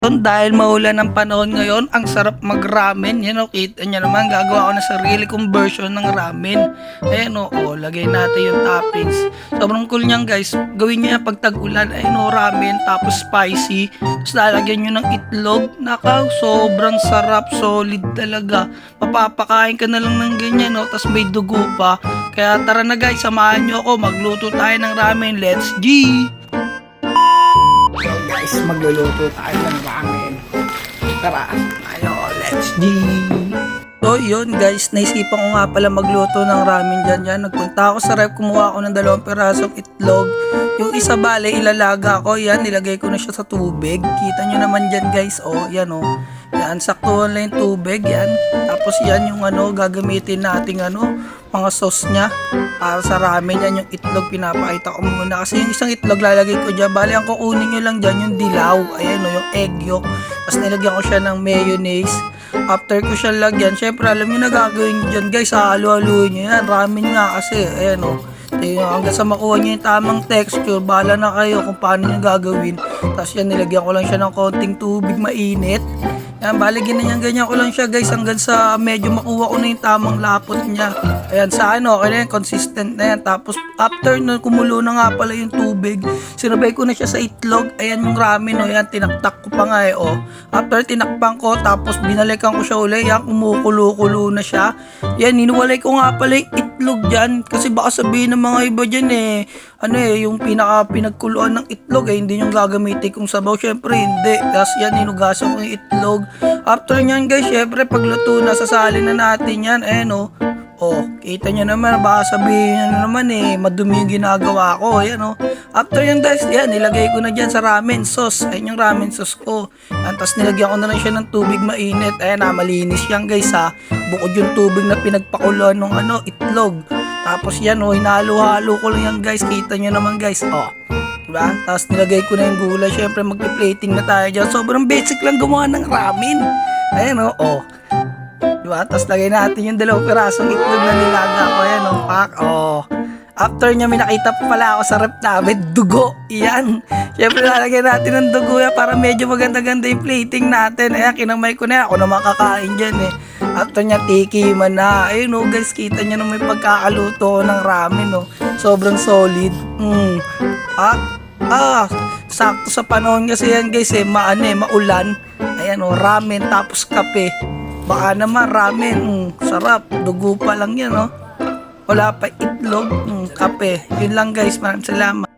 Dahil maulan ng panahon ngayon, ang sarap mag-ramen. Yan o, kita nyo naman, gagawa ko na sarili kong version ng ramen. Ayan o, lagay natin yung toppings. Sobrang cool niyan guys. Gawin nyo yan pag tag-ulan. Ayan o, ramen, tapos spicy. Tapos lalagyan nyo ng itlog. Nakaw, sobrang sarap, solid talaga. Mapapakain ka na lang ng ganyan o, tapos may dugo pa. Kaya tara na guys, samahan nyo ako. Magluto tayo ng ramen. Let's G! Guys, magluluto tayo ng ramen. Tara, let's G! So yun guys, naisipan ko nga pala magluto ng ramen dyan. Nagpunta ako sa ref, kumuha ako ng 2 pirasong itlog. Yung isa bale, ilalaga ko. Yan, nilagay ko na siya sa tubig. Kita nyo naman dyan guys, yan Yan, saktuhan lang yung tubig, yan. Tapos yan yung gagamitin nating mga sauce niya para sa ramen. Yan yung itlog, pinapakita ko muna. Kasi yung isang itlog lalagay ko dyan. Bali, ang kukunin nyo lang dyan yung dilaw. Ayan yung egg yolk. Tapos nilagyan ko siya ng mayonnaise. After ko siya lagyan, syempre alam nyo na gagawin nyo dyan guys. Halo-haluin nyo yan. Ramen nga kasi, ayan hanggang sa makuha nyo yung tamang texture, bahala na kayo kung paano nyo gagawin. Tapos yan, nilagyan ko lang siya ng konting tubig mainit. Yan, bali ganyan ko lang siya guys hanggang sa medyo makuha ko na yung tamang lapot niya. Ayan, sa okay na yan, consistent na yan. Tapos after na kumulo na nga pala yung tubig, sinabay ko na siya sa itlog. Ayan yung ramen, yan, tinaktak ko pa nga After tinakpan ko, tapos binalikan ko siya ulit, yan, kumukulo-kulo na siya. Yan, ninuwalay ko nga pala yung itlog dyan. Kasi baka sabihin ng mga iba dyan yung pinagkuluan ng itlog hindi yung gagamitin kong sabaw. Syempre hindi. Tapos yan, hinugasan ko yung itlog. After nyan guys, syempre pagluto na, sasalin na natin yan. Kita nyo naman, baka sabihin nyo naman madumi yung ginagawa ko. After yan guys, yan, nilagay ko na dyan sa ramen sauce. Ayan yung ramen sauce ko. Tapos nilagyan ko na lang siya ng tubig mainit. Ayan malinis yan guys Bukod yung tubig na pinagpakuloan ng itlog. Tapos yan hinalo-halo ko lang yan guys. Kita nyo naman guys. Diba? Tapos nilagay ko na yung gulay. Syempre magpi-plating na tayo dyan. Sobrang basic lang gumawa ng ramen. Ayan Diba? Tapos lagay natin yung 2 pirasong itlog na nilaga ko. Ayan pak. After niya, may nakita pa pala ako sa rep namin, dugo. Iyan. Syempre lalagyan natin ng dugo yan para medyo maganda-ganda yung plating natin. Ayan, kinamay ko na yan. Ako na makakain dyan After niya, tikiman na. Ayun guys, kita niya na may pagkakaluto ng ramen Sobrang solid. Sakto sa panahon kasi yan guys maulan. Ayan ramen tapos kape. Baka naman ramen, sarap. Dugo pa lang yan Wala pa itlog, kape. Yun lang guys, maraming salamat.